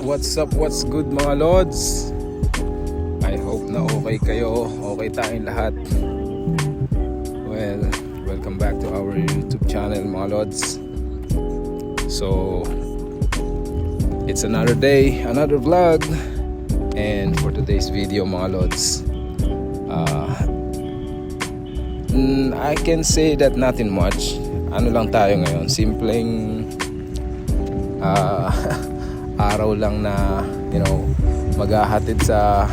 What's good mga lods? I hope na okay kayo, okay tayong lahat. Well, welcome back to our YouTube channel mga lods. So, it's another day, another vlog. And for today's video mga lods, I can say that nothing much. Ano lang tayo ngayon, simpleng araw lang na maghahatid sa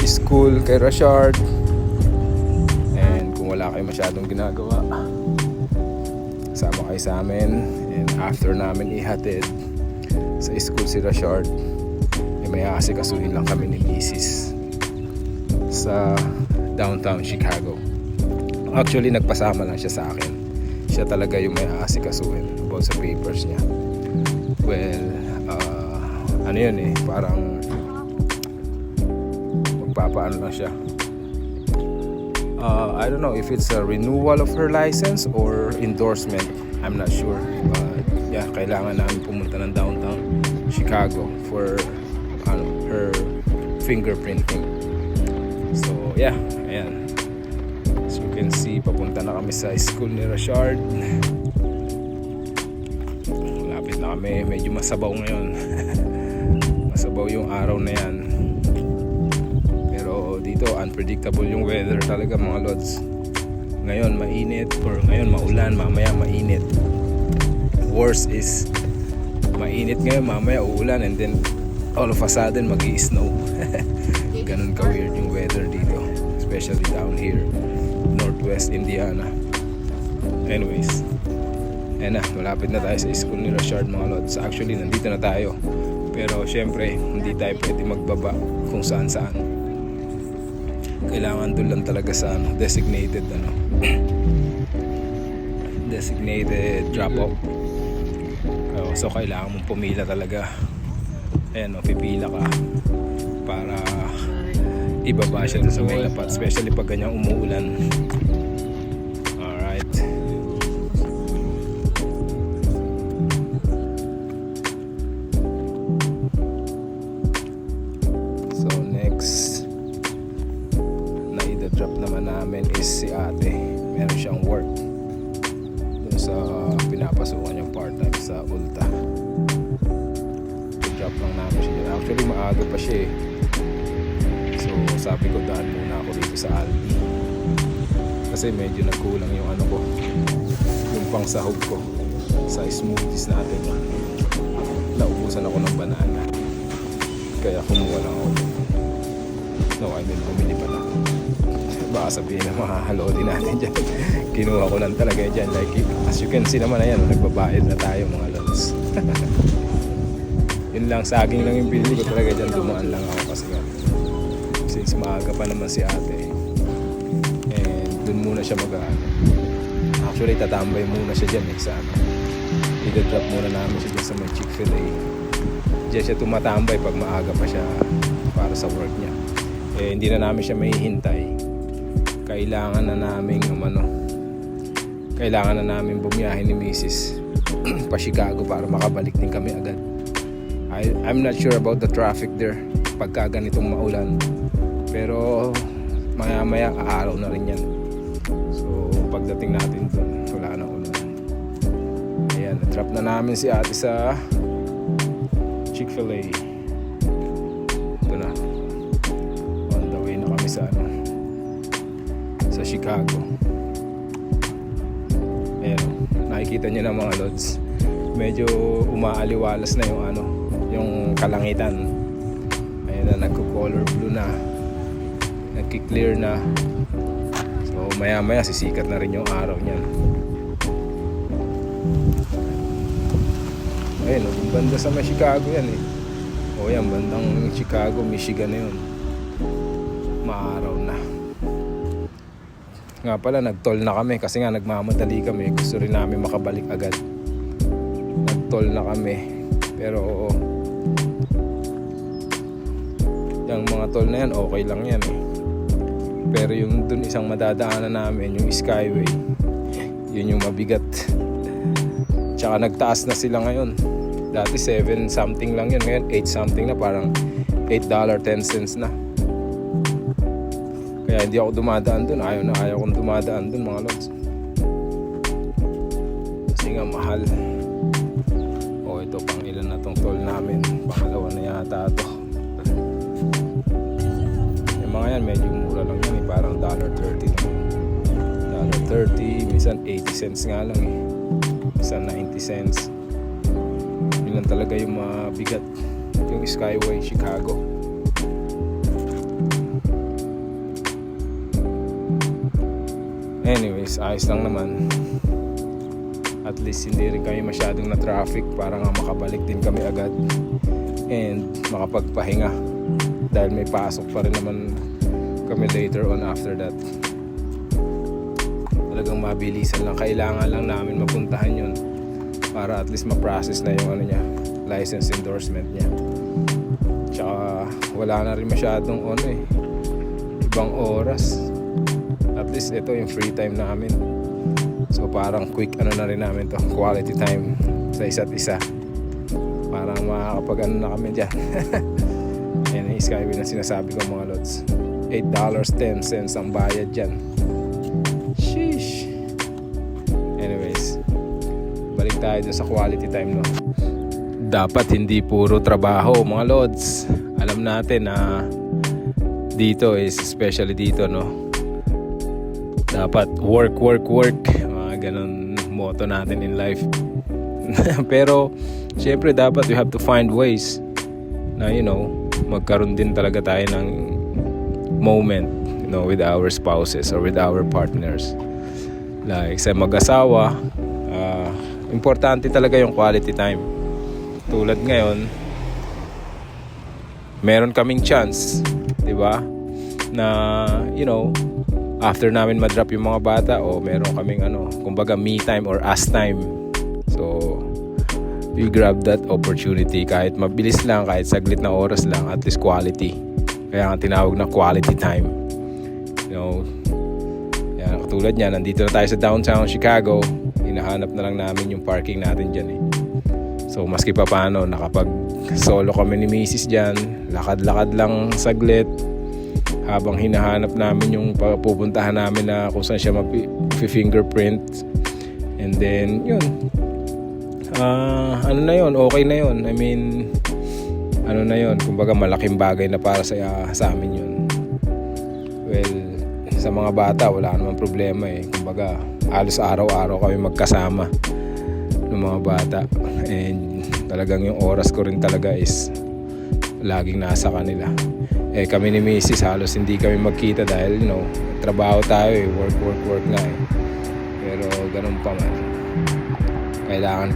school kay Rashard. And kung wala kayo masyadong ginagawa, sama kayo sa amin. And after namin ihatid sa school si Rashard, may aasikasuhin lang kami ni Mrs. sa downtown Chicago. Actually nagpasama lang siya sa akin. Siya talaga yung may aasikasuhin about sa papers niya. Well, ano yun parang magpapaano lang siya. I don't know if it's a renewal of her license or endorsement. I'm not sure. But yeah, kailangan namin pumunta ng downtown Chicago for her fingerprinting. So yeah, ayan. As you can see, papunta na kami sa school ni Rashard. Malapit na kami. Medyo masabaw ngayon. Masabaw yung araw na yan. Pero dito unpredictable yung weather talaga mga lods. Ngayon mainit, or ngayon maulan, mamaya mainit. Worst is mainit ngayon, mamaya uulan, and then all of a sudden mag-i-snow. Ganun ka weird yung weather dito, especially down here Northwest Indiana. Anyways, ayan na, malapit na tayo sa school ni Rashard mga lods. Actually nandito na tayo, pero syempre hindi tayo pwede magbaba kung saan saan. Kailangan doon lang talaga sa designated designated drop off. So kailangan mong pumila talaga. Ayan, pipila ka para ibaba siya sa may lapat, especially pag ganyang umuulan. Alright. So next na i-drop naman namin is si ate. Meron siyang work dun sa pinapasukan yung part-time sa Ulta. I-drop lang namin siya. Actually maaga pa siya So sabi ko daan muna ako dito sa Aldi kasi medyo nagkulang yung yung pang sahog ko sa smoothies natin. Naubusan ako ng banana kaya kumuha lang ako. Bumili pa na. Baka sabihin na mahahalodi natin dyan. Kinuha ko lang talaga dyan. Like, as you can see naman, ayan, nagbabayad na tayo mga lods. Yun lang, saging lang yung binili ko talaga dyan. Dumaan lang ako kasi since maaga pa naman si ate, and dun muna siya actually tatambay muna siya dyan sa i-drop muna namin siya dyan sa may Chick-fil-A. Diyan siya tumatambay pag maaga pa siya para sa work niya. Hindi na namin siya mahihintay. Kailangan na namin bumiyahin ni Mrs. pa Chicago para makabalik din kami agad. I'm not sure about the traffic there pagka ganitong maulan, pero maya araw na rin yan. So pagdating natin doon, wala na ulan. Ayan, na-trap na namin si ate sa Chick-fil-A. Ito na, on the way na kami sa sa Chicago. Ayan, nakikita nyo na mga lods, medyo umaaliwalas na yung kalangitan. Ayan na, nagko-color blue na, nagki-clear na. So maya sisikat na rin yung araw niyan. Ayun, yung banda sa may Chicago yan yan, bandang Chicago, Michigan na yun. Maaraw na. Nga pala, nag-toll na kami kasi nga nagmamadali kami. Gusto rin namin makabalik agad. Nag-toll na kami. Pero yung mga toll na yan, okay lang yan Pero yung dun isang madadaanan namin, yung Skyway, yun yung mabigat. Tsaka nagtaas na sila ngayon. Dati 7 something lang yun, ngayon 8 something na, parang $8.10 na. Kaya hindi ako dumadaan dun, ayaw kong dumadaan dun mga lods. Kasi nga mahal. O ito, pang ilan na tong toll namin, pangalawa na yata ito. Yung mga yan medyo mura lang yan, parang $1.30 lang. $1.30, minsan 80 cents nga lang eh, minsan 90 cents. Yun lang talaga yung mabigat, yung Skyway Chicago. Anyways, ayos lang naman. At least hindi rin kami masyadong na traffic para nga makabalik din kami agad and makapagpahinga dahil may pasok pa rin naman kami later on after that. Talagang mabilisan lang, kailangan lang namin mapuntahan yun para at least ma-process na yung license endorsement niya. Tsaka wala na rin masyadong ibang oras. At least ito yung free time namin. So parang quick na rin namin to, quality time sa isa't isa. Parang makakapag na kami dyan. Yan yung Skyway na sinasabi ko mga lods. $8.10 ang bayad dyan. Sheesh. Anyways, balik tayo dun sa quality time, no? Dapat hindi puro trabaho mga lods. Alam natin na dito is, especially dito, no, dapat work, mga ganun motto natin in life. Pero syempre dapat you have to find ways na magkaroon din talaga tayo ng moment, with our spouses or with our partners. Like sa mag-asawa, importante talaga yung quality time. Tulad ngayon, meron kaming chance, di ba, na after namin ma-drop yung mga bata, meron kaming kumbaga me time or us time. So we grab that opportunity, kahit mabilis lang, kahit saglit na oras lang, at least quality. Kaya nga tinawag na quality time. Yan, katulad niya, nandito na tayo sa downtown Chicago, hinahanap na lang namin yung parking natin dyan eh. So maski pa paano, nakapag solo kami ni Mrs. dyan, lakad-lakad lang saglit habang hinahanap namin yung pupuntahan namin na kung saan siya mag-fingerprint. And then yun, na yun, okay na yun. I mean, na yun, kumbaga malaking bagay na para sa amin yun. Well, sa mga bata wala namang problema eh. Kumbaga halos araw-araw kami magkasama ng mga bata, and talagang yung oras ko rin talaga is laging nasa kanila. Kami ni Mrs. halos hindi kami magkita dahil trabaho tayo eh, work nga eh. Pero ganun pa man,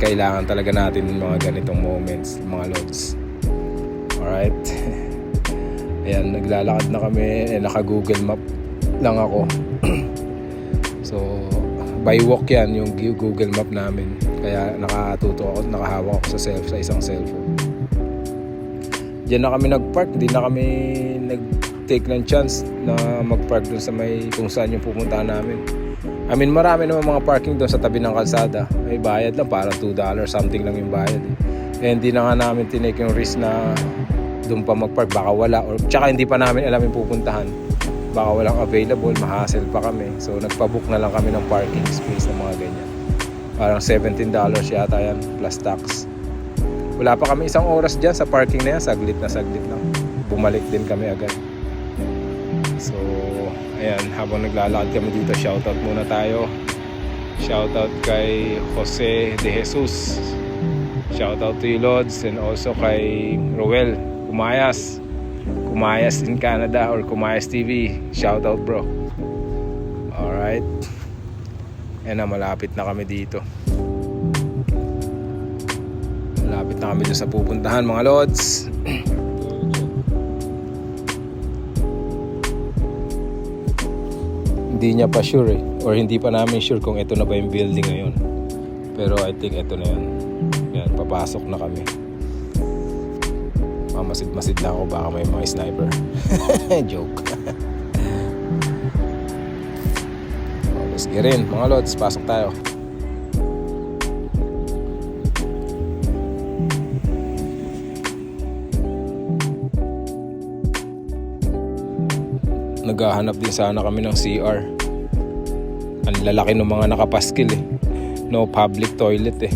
kailangan talaga natin yung mga ganitong moments, mga lods. Alright. Ayan, naglalakad na kami, naka Google Map lang ako. So by walk yan yung Google Map namin, kaya nakatuto ako, nakahawak ako sa isang cellphone. Diyan na kami nagpark, hindi na kami nag-take ng chance na magpark doon sa may kung saan yung pupuntahan namin. I mean, marami naman mga parking doon sa tabi ng kalsada. May bayad lang, parang $2 something lang yung bayad eh. Hindi na nga namin tinake yung risk na doon pa magpark, baka wala, or tsaka hindi pa namin alam yung pupuntahan, baka walang available, ma-hassle pa kami. So nagpabook na lang kami ng parking space na mga ganyan. Parang $17 yata yan plus tax. Wala pa kami isang oras dyan sa parking na yan, saglit lang, bumalik din kami agad. So ayan, habang naglalakad kami dito, shoutout muna tayo. Shoutout kay Jose De Jesus, shoutout to you Lods, and also kay Roel Kumayas in Canada, or Kumayas TV, shoutout bro. Alright, ayan na, malapit na kami dito. Malapit na kami doon sa pupuntahan mga Lods. Hindi niya pa sure eh, or hindi pa namin sure kung ito na ba yung building ngayon. Pero I think ito na yun. Yan, papasok na kami. Mamasid-masid na ako, baka may mga sniper. Joke. Let's get in mga Lods, pasok tayo. naghahanap din sana kami ng CR. Ang lalaki ng mga nakapaskil eh. No public toilet eh.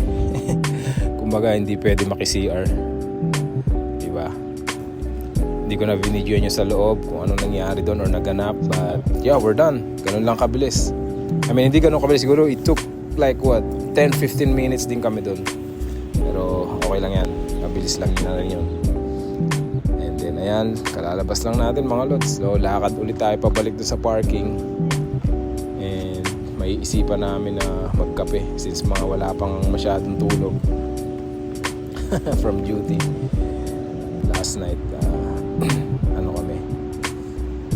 Kumbaga hindi pwede maki-CR. Diba? Hindi ko na binidyo nyo sa loob kung ano nangyari doon or naganap. But yeah, we're done. Ganun lang kabilis. I mean, hindi ganun kabilis. Siguro it took like what? 10-15 minutes din kami doon. Pero okay lang yan. Mabilis lang na rin yun. And then ayan, kalalabas lang natin mga lods. So lakad ulit tayo pabalik doon sa parking. And may isipan namin na magkape since mga wala pang masyadong tulog from duty last night. Ano kami,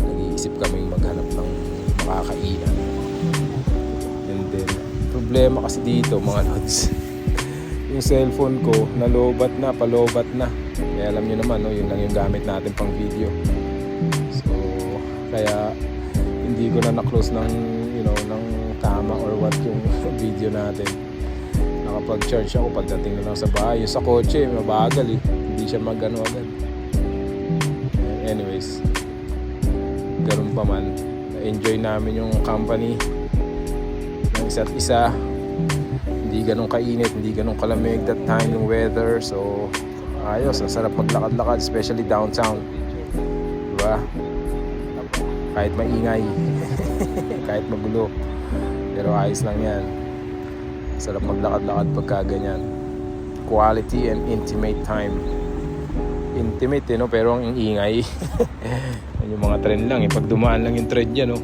nag-iisip kaming maghanap ng makakainan. And then problema kasi dito mga lods, yung cellphone ko nalobat na, palobat na. Kaya alam nyo naman, no, yun lang yung gamit natin pang video. So kaya hindi ko na na-close ng ng tama or what yung video natin. Nakapag-charge ako pagdating na lang sa bahay. Yung sa kotse mabagal eh, hindi siya magano agad. Anyways, ganun pa man, na-enjoy namin yung company ng isa't isa. Hindi ganun kainit, hindi ganun kalamig that time yung weather. So ayos, ang sarap maglakad-lakad, especially downtown, diba? Kahit maingay kahit magulo, pero ayos lang yan. Sarap maglakad-lakad pagka ganyan. Quality and intimate time. Intimate no? Pero ang ingay yung mga trend lang eh. Pag dumaan lang yung trend yan, no?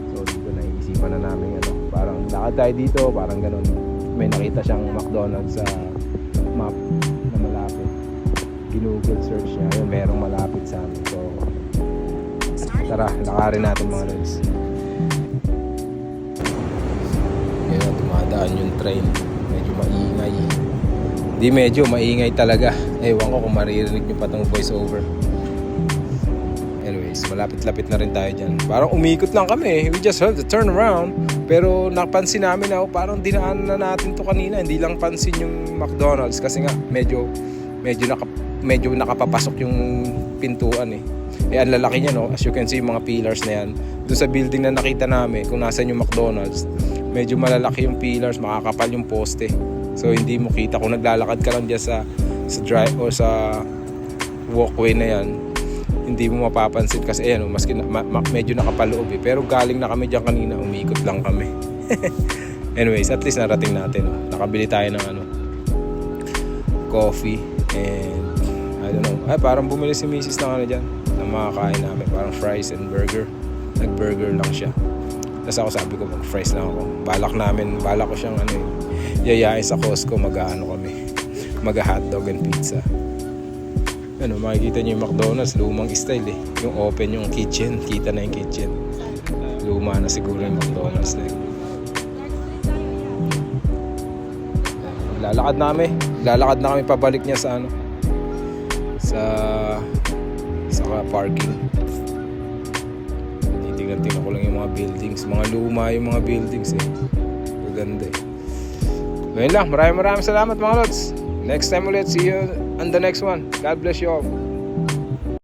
So dito naiisipan na namin parang lakad tayo dito, parang ganun. May nakita siyang McDonald's sa map na malapit. Ginugol search niya, ayun, merong malapit sa amin. So tara, lakarin natin mga lods. Kaya dumadaan yung train. Medyo maingay. Hindi medyo, maingay talaga. Ewan ko kung maririnig nyo pa itong voice over. Anyways, malapit-lapit na rin tayo dyan. Parang umikot lang kami. We just heard the turn around. Pero napansin namin na parang dinaan na natin to kanina. Hindi lang pansin yung McDonald's. Kasi nga medyo nakapapasok yung pintuan eh. Ang lalaki niya, no? As you can see, mga pillars na yan. Doon sa building na nakita namin, kung nasan yung McDonald's, medyo malalaki yung pillars, makakapal yung poste. So hindi mo kita. Kung naglalakad ka lang dyan sa drive o sa walkway na yan, hindi mo mapapansin kasi ayan, maski medyo nakapaloob eh. Pero galing na kami dyan kanina, umikot lang kami. Anyways, at least narating natin. Nakabili tayo ng coffee and I don't know. Ay, parang bumili si Mrs. ng dyan na makakain namin. Parang fries and burger. Nag-burger lang siya. Tapos ako sabi ko, mag-fries lang ako. Balak ko siyang yayain sa Costco, kami. Mag-hotdog and pizza. Makikita niyo yung McDonald's, lumang style eh. Yung open yung kitchen, kita na yung kitchen. Luma na siguro yung McDonald's na yun. Lalakad na kami pabalik niya sa sa parking. Tingnan ko lang yung mga buildings, mga luma yung mga buildings eh. Maganda eh. Ngayon lang, maraming salamat mga lods. Next time ulit, see you on the next one. God bless you all.